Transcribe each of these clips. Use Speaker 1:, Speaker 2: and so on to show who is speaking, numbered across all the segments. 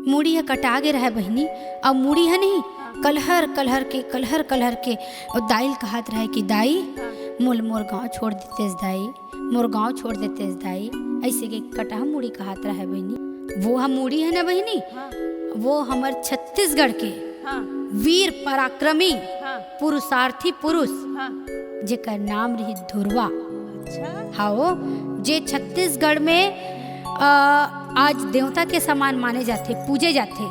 Speaker 1: मूड़ी है कटा गे रहा बहनी। अब मूड़ी है नहीं कलहर कलहर के और दाई कहत रहे कि दाई मोर गाँव छोड़ देते दाई, मोर गाँव छोड़ देते दाई। ऐसे के कटा मूड़ी कहत रहे बहनी। वो हम मूड़ी है ना बहनी, वो हमार छत्तीसगढ़ के वीर पराक्रमी पुरुषार्थी पुरुष जेकर नाम रही धुरवा। हाँ, जे छत्तीसगढ़ में आज देवता के समान माने जाते, पूजे जाते।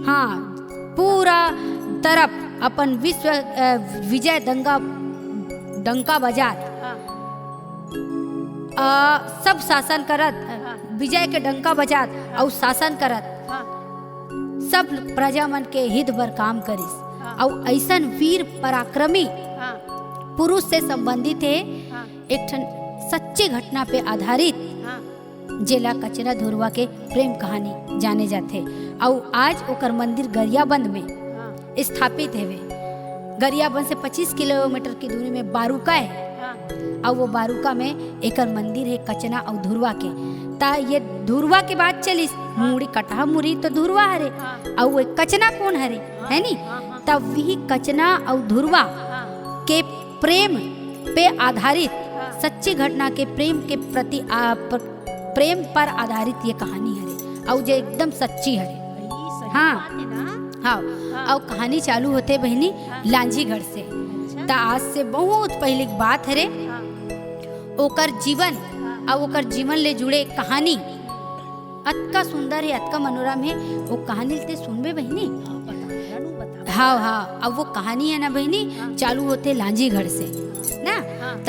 Speaker 1: हाँ, पूरा तरफ अपन विश्व विजय डंका बजात सब शासन करत, विजय के डंका बजात और शासन करत सब प्रजा मन के हित बर काम करिस। और ऐसन वीर पराक्रमी पुरुष से संबंधित है एक ठन सच्ची घटना पे आधारित जेला कचरा धुरवा के प्रेम कहानी जाने जाते। और आज ओकर मंदिर गरियाबंद में स्थापित है। गरियाबंद से 25 किलोमीटर की दूरी में बारूका है। और वो बारूका में एकर मंदिर है कचना और धुरवा के। ता ये धुरवा के बात चलिस, मूड़ी कटा मुरी तो धुरवा हरे और वो कचना कौन हरे है नी। तब वही कचना और धुरवा के प्रेम पे आधारित सच्ची घटना के प्रेम के प्रति प्रेम पर आधारित ये कहानी है और जो एकदम सच्ची है। हाँ हाँ, और कहानी चालू होते बहनी लांझीगढ़ से। ता आज से बहुत पहले की बात है रे। ओकर जीवन और ओकर जीवन ले जुड़े कहानी अतका सुंदर है, अतका मनोरम है। वो कहानी ते सुनबे बहनी। हाँ हाँ, अब वो कहानी है ना बहनी चालू होते लांझीगढ़ से ना। त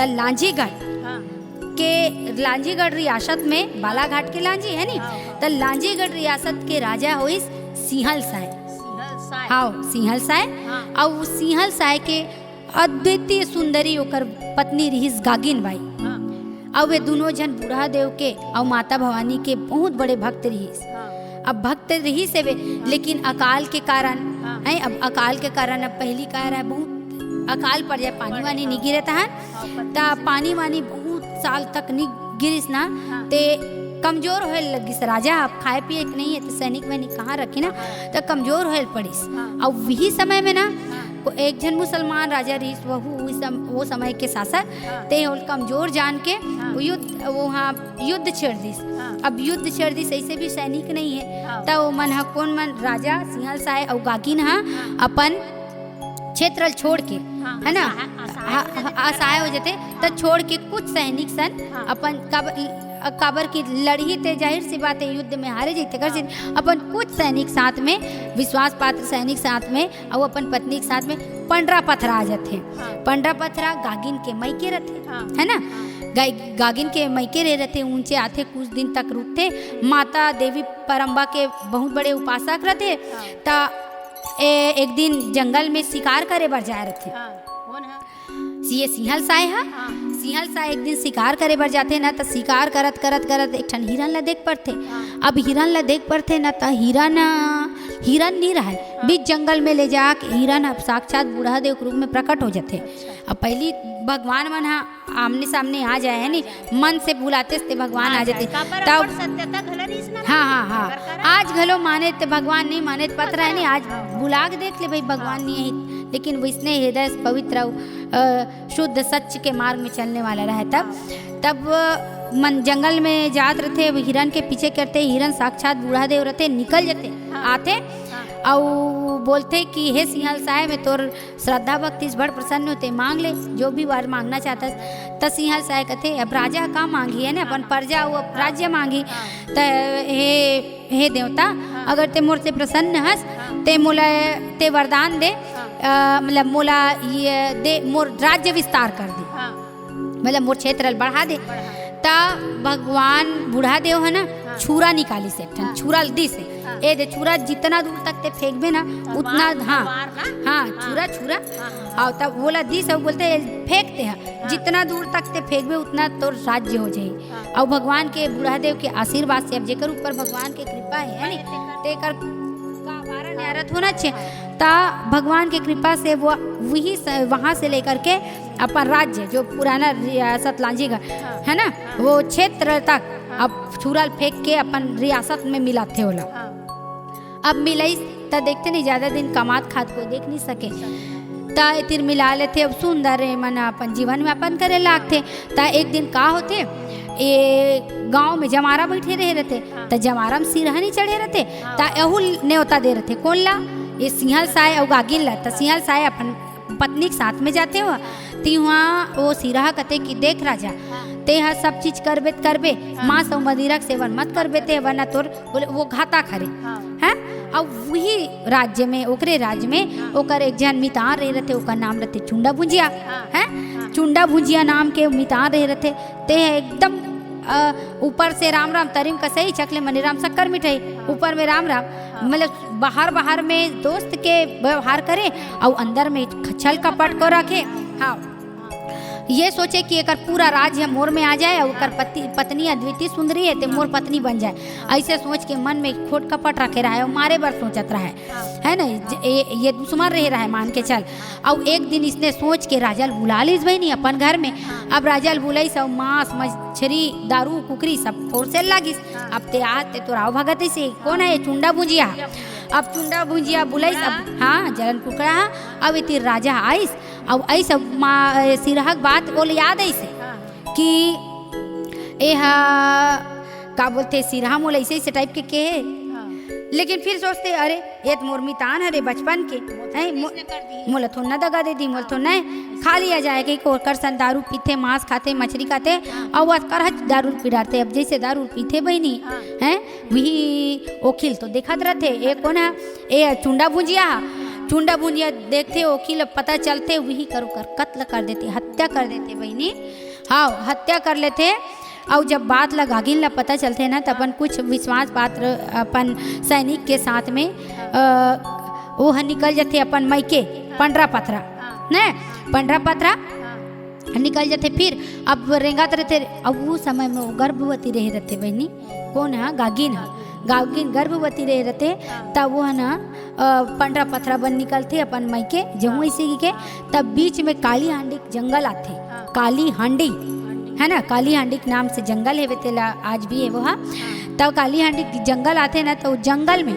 Speaker 1: लांझीगढ़ रियासत में बालाघाट के लांझी है नी। त लांझीगढ़ रियासत के राजा होइस सिंहल साय। हाँ, सिंहल साय। और वो सिंहल साय के अद्वितीय सुंदरी ओकर पत्नी रहीस गागिन बाई। और वे दोनों जन बूढ़ा देव के और माता भवानी के बहुत बड़े भक्त रहीस। अब भक्त रही से वे, लेकिन अकाल के कारण है। अब अकाल के कारण अब पहली कार है बहुत अकाल पड़ जाए, पानी वानी नहीं गिरे तहन ता पानी वानी बहुत साल तक नहीं गिरिस ना। ते कमजोर होए लगिस राजा। अब खाए पिए नहीं है तो सैनिक वैनिक कहाँ रखी ना, तो कमजोर होए पड़िस। और वही समय में ना एक जन मुसलमान राजा रहीस, वो समय के शासक ते कमजोर जान के युद्ध छेड़ दिस। अब युद्ध छेड़ दिस, ऐसे भी सैनिक नहीं है तो वो मन कौन मन राजा सिंहल साय और गागिन अपन क्षेत्र छोड़ के है ना असहाय हो जाते। तो छोड़ के कुछ सैनिक सन अपन काबर की लड़ी ते जाहिर सी बात है युद्ध में हारे जाते कर अपन कुछ सैनिक साथ में विश्वास पात्र सैनिक साथ में और अपन पत्नी के साथ में पंडरा पथरा आ जाते। पंडरा पथरा गागिन के मईके रहते है ना। गागिन के मईके रह रहते, ऊंचे आते कुछ दिन तक रुकते। माता देवी परम्बा के बहुत बड़े उपासक रहते। ता एक दिन जंगल में शिकार करे बर जाए रहते। ये सिंहल साय है। सिंहल साय एक दिन शिकार करे बर जाते ना, तो शिकार करत करत करत एक ठन हिरन ला देख पड़ते। अब हिरन ला देख पड़ते ना, तो हिरन नहीं रहा बीच जंगल में ले जाके हिरन अब साक्षात बूढ़ा देव के रूप में प्रकट हो जाते। अब पहली भगवान मन आमने सामने आ जाए है नी, मन से बुलाते थे भगवान आ जाते। तब हाँ हाँ हाँ, आज घलो माने ते भगवान नहीं माने पत्र है नहीं। आज बुला के देख ले भाई भगवान नहीं है, लेकिन वैसने हृदय पवित्र शुद्ध सच्च के मार्ग में चलने वाला रहे। तब मन जंगल में जात रहते, हिरन के पीछे करते। हिरन साक्षात बूढ़ा देव रहते, निकल जाते आते और बोलते कि हे सिंहल साय में तोर श्रद्धा भक्ति बड़ प्रसन्न होते, मांग ले जो भी वार मांगना चाहता। तो सिंहल साय कहते अब राजा का मांगी है ना, अपन प्रजा वो राज्य मांगी। तो हे देवता अगर ते मोर से प्रसन्न हस ते मोला ते वरदान दे, मतलब मोला ये दे मोर राज्य विस्तार कर दे, मतलब मोर क्षेत्र बढ़ा दे। ता भगवान बूढ़ा देव है ना छुरा निकाली से छुरा दी से ए दे छुरा जितना दूर तक ते फेंकबे ना उतना। हाँ हाँ, छुरा और तब बोला दी सब बोलते फेंकते हैं जितना दूर तक ते फेंकबे उतना तो राज्य हो जाए। और भगवान के बूढ़ा देव के आशीर्वाद से अब जेकर ऊपर भगवान के कृपा है नी तेकर का न्यारत होना चाहिए। ता भगवान की कृपा से वो वही वहाँ से लेकर के अपन राज्य जो पुराना रियासत लांझीगढ़ है ना वो क्षेत्र तक अब छुरा फेंक के अपन रियासत में मिलाते होला। अब मिलईस त देखते नहीं ज़्यादा दिन कमात खात कोई देख नहीं सके, त इतिर मिला लेते। अब सुंदर मन अपन जीवन में अपन करे लागते। त एक दिन का होते, ये गांव में जमारा बैठे रहे रहते, त जमारा में सिरहा नहीं चढ़े रहते, त एहू न्योता दे रहते। कौन ला? ये सिंहल साय और गागिन ला। त सिंहल साय अपन पत्नी के साथ में जाते हो, ती वहाँ वो सिरहा कहते कि देख राजा, ते हा सब चीज करबे मांस और मदिरा के सेवन मत करबे ते, वरना तोर बोले वो घाता करे हैं। अब वही राज्य में, ओकरे राज्य में ओकर एक जन मितान रहे रहते, ओकर नाम रहते चुंडा भुंजिया हैं। चुंडा भुंजिया नाम के मितान रहे रहते। ते एकदम ऊपर से राम राम तरीम कसई चकले मनी राम शक्कर मिठाई, ऊपर में राम राम, मतलब बाहर में दोस्त के व्यवहार करे और अंदर में छल कपट को रखे। हाँ, ये सोचे कि एक पूरा राज्य मोर में आ जाए और पत्नी अद्वितीय सुंदरी है तो मोर पत्नी बन जाए, ऐसे सोच के मन में खोट कपट रखे रहा है और मारे बार सोचत रहा है ना, ये दुश्मन रह रहा है मान के चल। और एक दिन इसने सोच के राजल बुला लीस भाई नहीं अपन घर में। अब राजल बुलाई सब मांस मछली दारू कुकरी सब और से लागिस। अब ते आते तो राव भगत से कौन है? चुंडा भुजिया। अब चुंडा भुजिया बुलाई सब, हाँ जलन कुकड़ा। अब इति राजा आइस अब ऐसा सिरहक बात बोले याद ऐसे कि यह का बोलते सिरहा मोल ऐसे टाइप के है। लेकिन फिर सोचते अरे ये तो मोर मितान है रे बचपन के, मोल थो न दगा दे दी, मोल थो न खा लिया जाए कि कर सन दारू पीते मांस खाते मछली खाते और वह कर दारू पी डालते। अब जैसे दारू पीते बहनी हैं वही ओखिल तो देखत रहते। एक कौन है? ये चुंडा भुंजिया देखते ओखिल पता चलते वही कर कत्ल कर देते, हत्या कर देते बहनी। हाँ, हत्या कर लेते। और जब बात गागिन ला पता चलते ना तो अपन कुछ विश्वास पात्र अपन सैनिक के साथ में वो निकल जाते अपन मैके पंडरा पथरा न पंडरा पथरा निकल जाते। फिर अब रेंगात रहते। अब वो समय में वो गर्भवती रह रहते बहनी। कौन है? गागिन गर्भवती रह रहते। तब वो है ना पंडरा पथरा बन निकलते अपन मैके जमुई इसी के। तब बीच में काली हांडी जंगल आते, काली हांडी है ना, काली हांडी के नाम से जंगल है बेतेला आज भी है वो। हाँ, तब काली हांडी जंगल आते ना तो जंगल में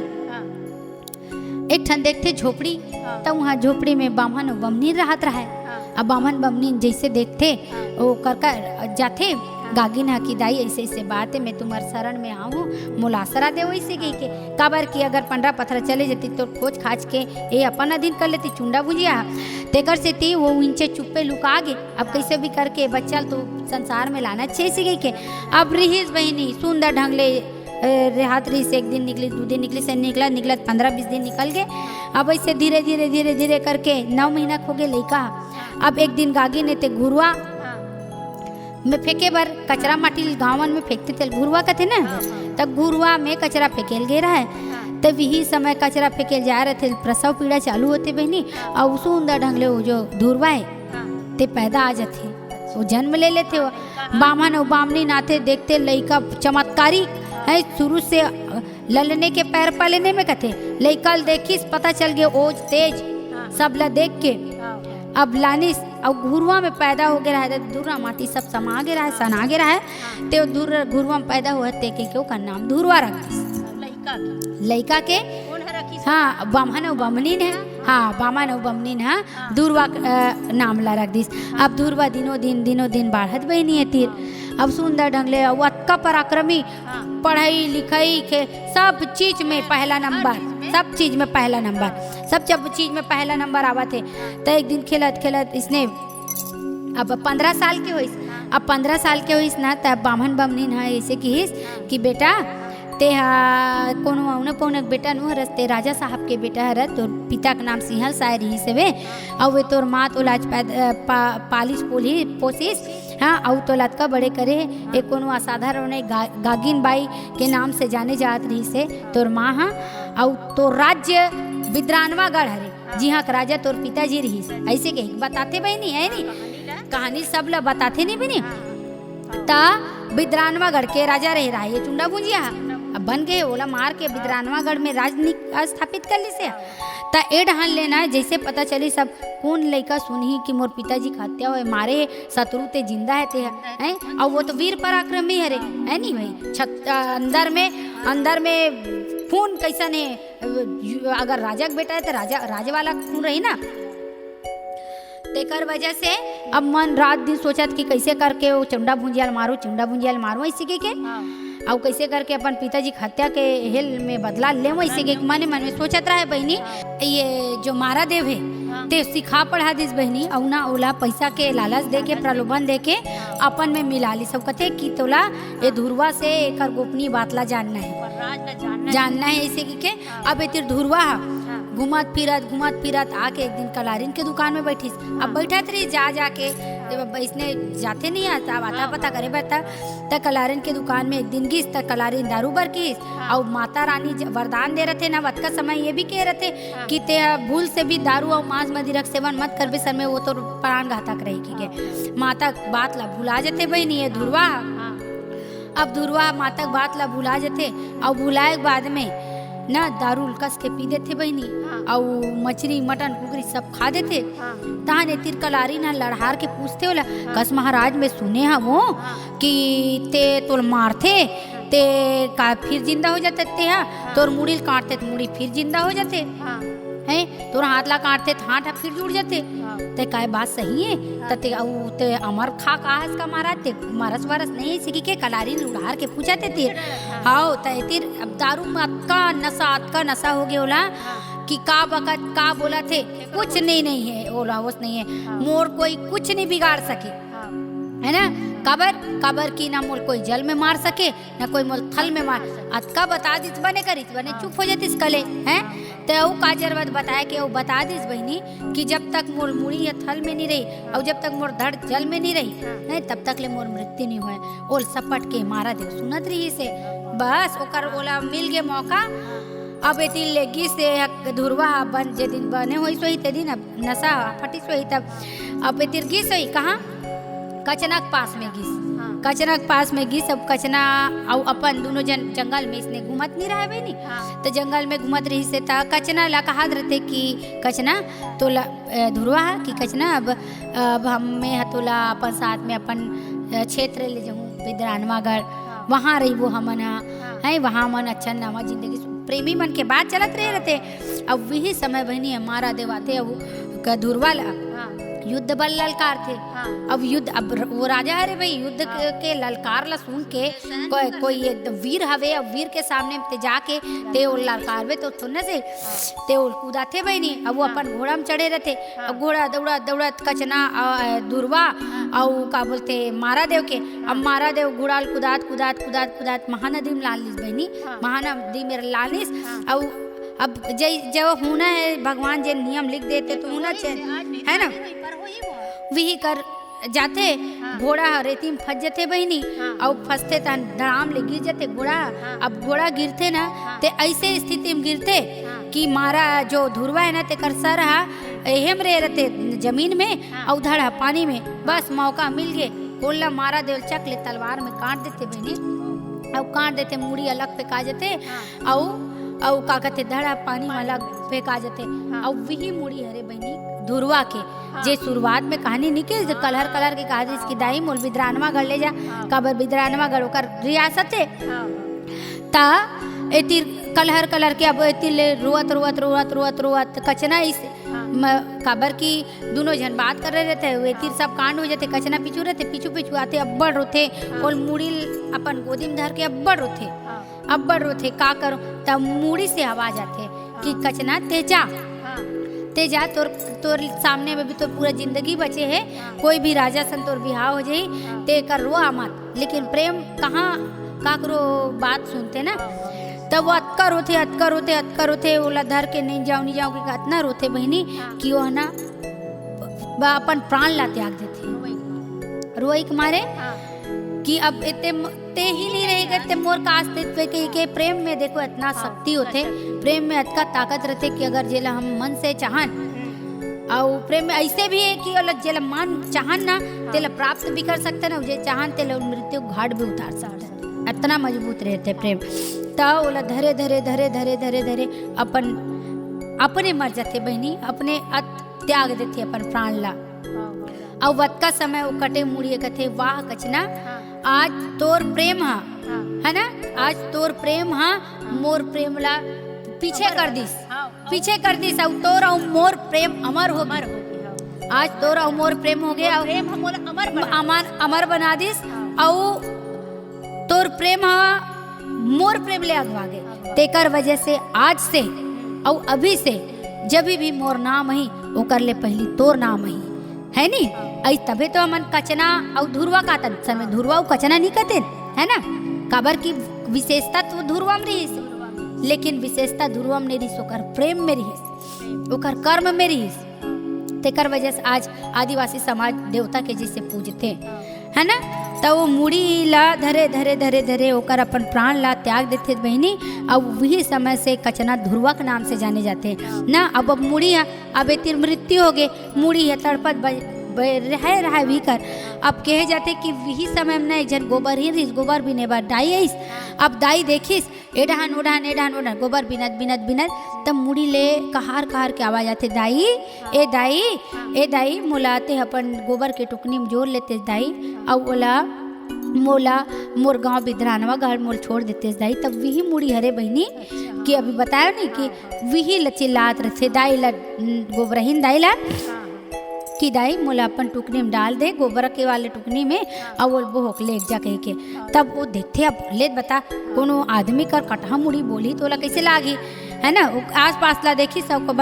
Speaker 1: एक ठन देखते झोपड़ी। तब वहाँ झोपड़ी में बामन और बमनी रहत रहा है। अब बामन बमनी जैसे देखते वो कर जाते गागिन हा की दाई ऐसे ऐसे बात है, मैं तुम्हारे शरण में आऊँ मुलासरा दे वैसे गई के काबर की अगर पंडरा पत्थर चले जाती तो खोज खाच के ये अपन अधीन कर लेती चुंडा भुजिया तेकर से ती वो इंचे चुप्पे लुका गे। अब कैसे भी करके बच्चा तो संसार में लाना अच्छे से गई के। अब रहीस बहनी सुंदर ढंग ले रात रही से एक दिन निकली, 2 दिन निकली से निकला 15-20 दिन निकल गए। अब ऐसे धीरे करके 9 महीना हो गए लड़का। अब एक दिन गागी ने ते घुरुआ में फेंके बर कचरा माटी गाँवन में फेंकते थे, घुरुआ कहते ना। तब घुरुआ में कचरा फेंकेल गए रहा है। तब यही समय कचरा फेंकेल जा रहे थे, प्रसव पीड़ा चालू होते बहनी। और सुंदर ढंग ले वो जो धुरवा है ते पैदा आ जाते, वो जन्म ले लेते। वो बामन और बामनी नाते देखते लड़का चमत्कारी है, शुरू से ललने के पैर पलने में कहते लड़का देखिस पता चल गया ओज तेज सब ला देख के। अब लानिस और घुरुआ में पैदा हो गया है, धुरा माटी सब समा गया है, सना गया है। तो घुरुआ में पैदा हुआ ते के क्यों का नाम धुरवा रखिस लड़का के। हाँ, बामन और बमनी ने, हाँ बामन और बमनी ने धुरवा नाम ला रख दिस। अब धुरवा दिनों दिन बढ़त बहनी है तीर। अब सुंदर ढंग ले अतका पराक्रमी, पढ़ाई लिखाई के सब चीज में पहला नंबर, सब चीज में पहला नंबर आवा थे। तो एक दिन खेलत इसने अब 15 साल के होइस। अब 15 साल के होइस ना तब बामन बमनी ना ऐसे कहिस कि बेटा ते कोनो पौनक बेटा नु रस्ते राजा साहब के बेटा हर तोर पिता के नाम सिंहल साय रही से वे। और वे तोर माँ तो लाज पालिस पोसिस। हाँ, और तो लतका बड़े करे एक कोनो असाधारण गागिन बाई के नाम से जाने जात रही से तोर माँ। हाँ, और तो राज्य बिद्रानवागढ़ हरे, जी हाँ राजा तोर पिताजी रही ऐसे के बताते बहनी है नी कहानी सब ला बताते नहीं बनी। ता बिद्रानवागढ़ के राजा रह रहा है ये चुंडा भुजिया। अब बन गए ओला मार के बिद्रानवागढ़ में राजनीति स्थापित कर ली से। ता ए ढहान लेना जैसे पता चली सब कौन लड़का सुनी कि मोर पिताजी का हत्या हुए मारे शत्रु ते जिंदा है ते हैं। और वो तो वीर पराक्रमी है रे है नहीं भाई। अंदर में खून कैसन है, अगर राजा का बेटा है तो राजा वाला खून रही ना। तेकर वजह से अब मन रात दिन सोचत कि कैसे करके वो चुंडा भुंजियाल मारो इसी के और कैसे करके अपन पिताजी की हत्या के हेल में बदला ले, इसी के मन में सोचत रहे बहनी। ये जो मारा देव है ते सिखा पढ़ा दिस बहनी, और ना ओला पैसा के लालच दे के प्रलोभन दे के अपन में मिला ली। सब कहते कि तोला ये धुरवा से एक गोपनीय बात ला जानना है इसे के। अब ये धुरवा घुमत फिरत आके एक दिन कलारिन के दुकान में बैठी। अब बैठत रही जाके इसने जाते नहीं आता पता करे बता त कलारिन के दुकान में एक दिन गिस त कलारिन दारू बर गिस और माता रानी वरदान दे रहे थे ना वत का समय ये भी कह रहे थे कि ते भूल से भी दारू और मांस मदिरा सेवन मत कर बेसर में वो तो प्राण घातक रहेगी के। माता बात ला भुला जाते बहनी ये धुरवा। अब धुरवा माता बात ला भुला जाते और भुलाए के बाद में ना दारू कस के पी देते बहनी और मछली मटन कुकरी सब खा देते। तहाँ ने तिर कलारी ना लड़हार के पूछते होला कस महाराज में सुने हैं वो कि ते तोर मारते ते का फिर जिंदा हो जाते ते हैं, तोर मुड़ी काटते तो मुड़ी फिर जिंदा हो जाते हैं, तोर हाथ ला काटते तो हाथ फिर जुड़ जाते। ते काय बात सही है ते अमर खा कहा इसका महाराज ते मारस वारस नहीं सिकी के कलारी लुढ़ार के पूछा ते तीर हाओ तीर। अब दारू में अतका नशा हो गया होला कि का बकत का बोला थे कुछ नहीं है ओला होश नहीं है, मोर कोई कुछ नहीं बिगाड़ सके है ना। कबर की ना मोल कोई जल में मार सके ना कोई मोल थल में मार। अतका बता दिस बने चुप हो जातीस कले हैं। तो वो काजरवत बताया कि वो बता दिस बहनी कि जब तक मोर मुड़ी या थल में नहीं रही और जब तक मोर धड़ जल में नहीं रही नहीं तब तक ले मोर मृत्यु नहीं हुए। ओल सपट के मारा दे सुनत रही से बस ओकर ओला मिल गए मौका। अब एती लेगी से धुरवा बन जे दिन बने हुई सोई ते दिन अब नशा फटी सोई तब अब एतिर गिस सोई कहाँ कचना के पास में गिस। कचना के पास में गिस। अब कचना और अपन दोनों जंगल में इसने घूमत नहीं रहा बहनी। तो जंगल में घूमत रही से था कचना ला कहा रहते कि कचना तो धुरवा कि कचना अब हमें हतोला अपन साथ में अपन क्षेत्र ले जाऊँ बिदरानवागढ़ वहाँ रही वो हमन है वहाँ मन अच्छा नवा जिंदगी प्रेमी मन के बात चलत रहे रहते। अब वही समय बहनी हमारा देवाते अब धुरवा युद्ध बल ललकार थे। अब युद्ध अब वो राजा है रे भाई युद्ध के ललकार ला सुन के कोई वीर हवे अब वीर के सामने ते जाके ते वो ललकारवे तो सुनने से ते वो कूदा थे बहनी। अब वो अपन घोड़ा में चढ़े रहते। अब घोड़ा दौड़त कचना धुरवा और का बोलते मारा देव के। अब मारा देव घोड़ा कुदात महानदी में लालिस बहनी महानदी में लालिस। अब जब होना है भगवान जे नियम लिख देते तो होना चाहिए है ना वही कर जाते। घोड़ा रेती में फंस जाते बहनी और फंसते तो धड़ाम ले गिर जाते घोड़ा। अब घोड़ा गिरते ना ते ऐसे स्थिति में गिरते कि मारा जो धुरवा है ना ते कर सर एहम रहते जमीन में और धड़ा पानी में। बस मौका मिल गए कोल्ला मारा देवल चक ले तलवार में काट देते बहनी और काट देते मुड़ी अलग पे का जाते और का कहते धड़ा पानी वाला फेंका जाते। और वही मुड़ी हरे बहनी धुरवा के जे शुरुआत में कहानी निकल जो कलर की कहानी इसकी दाई मोल बिदरानवागढ़ ले जा कबर बिदरानवागढ़ ओकर रियासत है ता एतिर कलर के अब एतिर रोवत कचना इस कबर की दोनों जन बात कर रहे रहते एतिर सब कांड हो जाते। कचना पीछू रहते पीछू आते अब्बड़ रोथे और मुड़ी अपन गोदी में धर के अब्बड़ रोथे का करो तब मुड़ी से आवाज आते कि कचना तेजा तोर सामने में भी तो पूरा जिंदगी बचे है कोई भी राजा सन तोर बिहार हो जाई ते कर रो मत। लेकिन प्रेम कहाँ काकरो बात सुनते ना तब वो अतका रोते ओला धर के नहीं जाओ कि इतना रोते बहनी कि वो ना अपन प्राण ला त्याग देते रोई के मारे कि अब ते ही नहीं रहेगा ते मोर का अस्तित्व के प्रेम में देखो इतना शक्ति होते प्रेम में इतना ताकत रहते कि अगर जेला हम मन से चाहन और प्रेम में ऐसे भी है कि अलग जेला मन चाहन ना तेला प्राप्त भी कर सकते ना जे चाहन तेला मृत्यु घाट भी उतार सकते इतना मजबूत रहते प्रेम। तब ओला धरे अपने मर जाते बहनी अपने त्याग देते अपन प्राण ला। और वत का समय वो कटे मुड़िए कथे वाह कचना आज तोर प्रेम है ना, आज तोर प्रेम हाँ मोर प्रेम ला पीछे कर दिस, पीछे कर दिस, और तोर और मोर प्रेम अमर हो गया। आज तोर और मोर प्रेम हो गया,
Speaker 2: प्रेम हम
Speaker 1: अमर बना दिस, और तोर प्रेम हाँ मोर प्रेम ले अगवा गए। तेकर वजह से आज से और अभी से जब भी मोर नाम ही ओकर ले पहली तोर नाम ही है नी। आई तबे तो हमन कचना और धुरवा का तन समय धुरवा और कचना नहीं कहते है ना, काबर की विशेषता तो धुरवा में रही, लेकिन विशेषता धुरवा में नहीं रही, ओकर प्रेम में रही, ओकर कर्म में रही। तेकर वजह से आज आदिवासी समाज देवता के जैसे पूजते है ना। तो वो मुड़ी ला धरे धरे धरे धरे ओकर अपन प्राण ला त्याग देते बहनी। अब वही समय से कचना धुरवा के नाम से जाने जाते हैं ना। अब मुड़ी है, अब एतिर मृत्यु हो गए, मुड़ी है तड़पत रह भी कर। अब कहे जाते कि वही समय में एक जन गोबर ही रही, गोबर बिने बार दाई आईस। अब दाई देखिस एडहान ओढ़ान एडहान ओढ़ान गोबर बिनत बिनत बिनत, तब मुड़ी ले कहार कहार के आवाज आते, दाई ए दाई ए दाई मोलाते अपन गोबर के टुकनी में जोड़ लेते दाई, और बोला मोला मोर गाँव बिधरानवा घर मोल छोड़ देते दाई। तब वही मुड़ी हरे बहनी कि अभी बताया नहीं कि वही लचिल्लात रहे दाई ला गोबरहीन दाई ला कि दाई मोला अपन टुकनी में डाल दे गोबर के वाले टुकनी में, और वो बोहक ले जा कह के। तब वो देखते अब ले बता कोनो आदमी कर कटहा मुड़ी बोली तो ला कैसे लागी है ना। आस पास ला देखी सब को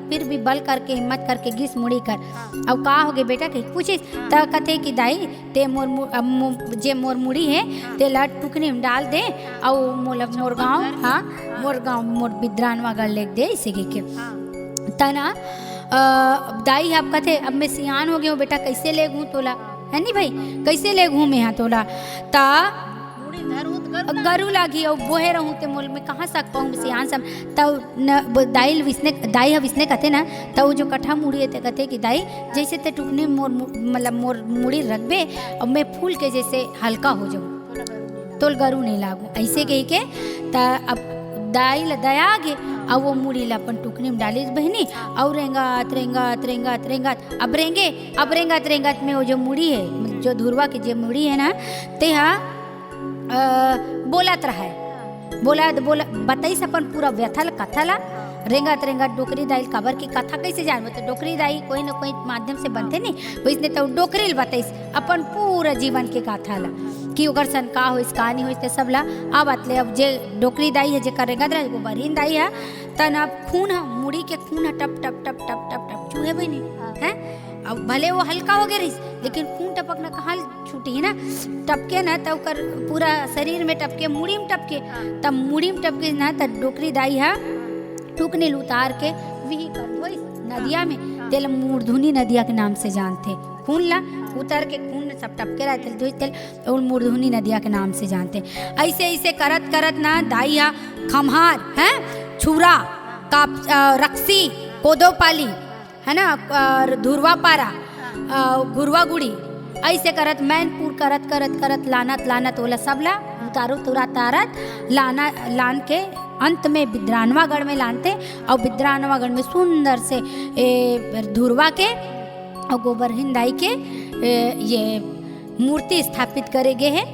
Speaker 1: फिर भी बल करके हिम्मत करके घिस मुड़ी कर। अब का हो गए बेटा कहीं पूछिस तो कहते कि दाई ते जे मोर मुड़ी है ते ला टुकनी में डाल दे, और मोर गाँव हाँ मोर गाँव मोर बिद्रानवा गढ़ ले दे इसे के तना। दाई आप कहते अब मैं सियान हो गया हूँ बेटा, कैसे ले घूँ तोला है नी भाई, कैसे ले घूँ मैं यहाँ तोला। ता गरु लागी और बोहे रहूँ ते मोल में कहाँ सक पाऊँ सियान सब। तब दाई विस्ने कहते ना, तो जो कट्ठा मुड़ी है कहते कि दाई जैसे ते टुकने मोर मतलब मोर मुड़ी रखबे और मैं फूल के जैसे हल्का हो जाऊँ तोल गरु नहीं लागू ऐसे कही के। ता अब दाई ला दया आगे अब वो मुड़ी ला अपन टुकनी में डाली बहनी, और रेंगात रेंगात रेंगात रेंगात अब रेंगात रेंगात में वो जो मुड़ी है जो धुरवा की जो मुड़ी है ना ते बोलत रहा है, बोला बताइस अपन पूरा व्यथल कथला रेंगात रेंगात डोकरी दाई काबर की कथा कैसे जान तो डोकरी दाई कोई न कोई माध्यम से बनते नहीं वैसने तो डोकरी बताइस अपन पूरा जीवन के कथा ला कि ओकर सन का हो कहानी हो ते सब ला। अब अतले अब जे डोकरी दाई है जे करेगा गोबरहीन दाई है तन अब खून है मुड़ी के खून है टप टप टप टप टप टप चूहे भी नहीं है। अब भले वो हल्का हो गया रही लेकिन खून टपक ना कहाँ छूटी है ना, टपके ना तब कर पूरा शरीर में टपके मुड़ी में टपके, तब मुड़ी में टपके ना तब डोकरी दाई है टुकने उतार के वही कर नदिया में तेल मूर्धुनी नदिया के नाम से जानते, खून ला उतर के खून सब टपके रहते तेल और मूर्धुनी नदिया के नाम से जानते। ऐसे ऐसे करत करत ना दाइया खम्हार है छुरा का रक्सी कोदोपाली है ना और धुरवा पारा गुरवा गुड़ी ऐसे करत मैनपुर करत करत करत लानत लानत ओला सबला उतारो तुरा तारत लाना लान के अंत में बिद्रानवागढ़ में लानते और बिद्रानवागढ़ में सुंदर से धुरवा के और गोबरहीन दाई के ये मूर्ति स्थापित करे गए हैं।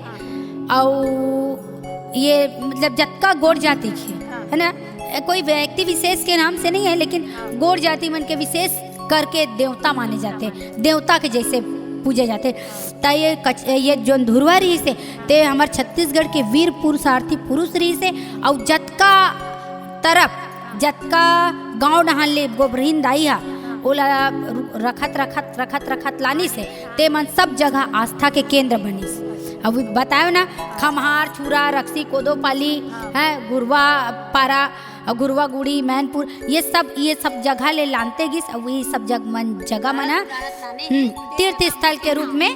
Speaker 1: और ये मतलब जत्का गोड़ जाति की है ना, कोई व्यक्ति विशेष के नाम से नहीं है लेकिन गोड़ जाति मन के विशेष करके देवता माने जाते, देवता के जैसे पूजे जाते। ता ये जो धुरवा रही से ते हमार छत्तीसगढ़ के वीर पुरुषार्थी पुरुष रही से और जतका तरफ जतका गांव नहान ले गोबरहीन दाई हा ओला रखत रखत रखत रखत लानी से ते मन सब जगह आस्था के केंद्र बनीस। अब बतायो ना खम्हार छुरा रक्सी कोदोपाली है गुरवा पारा और गुरवा गुड़ी मैनपुर ये सब जगह ले लानते गिस और वही सब जगह मना तीर्थ स्थल के रूप में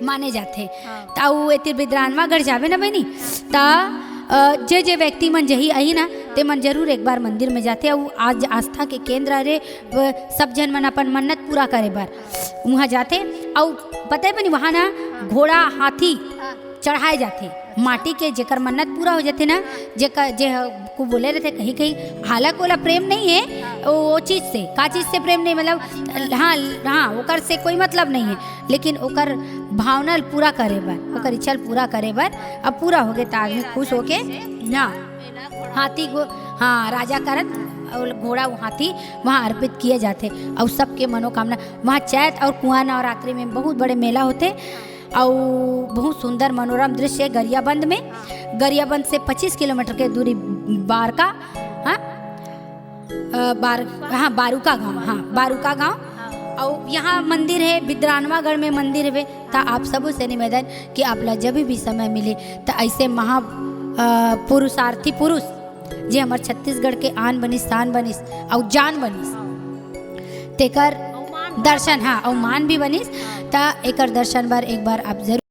Speaker 1: माने जाते। ताऊ एतिर बिद्रानवागढ़ जावे ना बनी ता जे व्यक्ति मन जही आई ना ते मन जरूर एक बार मंदिर में जाते और आज आस्था के केंद्र रे सब जन मन अपन मन्नत पूरा करे बार वहाँ जाते और पता है बनी वहाँ ना घोड़ा हाथी चढ़ाए जाते माटी के जेकर मन्नत पूरा हो जाते ना, जेकर जे को बोले रहते कहीं कहीं हालक वाला प्रेम नहीं है वो चीज़ से, का चीज़ से प्रेम नहीं, मतलब हाँ हाँ ओकर से कोई मतलब नहीं है, लेकिन ओकर भावना पूरा करे बर, ओकर इच्छा पूरा करे बर अब पूरा हो गए तो आदमी खुश होके ना हाथी को हाँ राजा करत और घोड़ा वो हाथी वहाँ अर्पित किए जाते और सबके मनोकामना वहाँ चैत और कुआं नवरात्रि में बहुत बड़े मेला होते और बहुत सुंदर मनोरम दृश्य है गरियाबंद में। गरियाबंद से 25 किलोमीटर के दूरी बारका हाँ बारूका गांव, हाँ बारूका गांव। और यहाँ मंदिर है बिद्रानवागढ़ में मंदिर है। तो आप सबों से निवेदन कि आप ला जब भी समय मिले तो ऐसे महा पुरुषार्थी पुरुष जे हमार छत्तीसगढ़ के आन बनिस शान बनिस और जान बनिस तेकर दर्शन हाँ और मान भी बनिस ता एकर दर्शन बार एक बार आप जरूर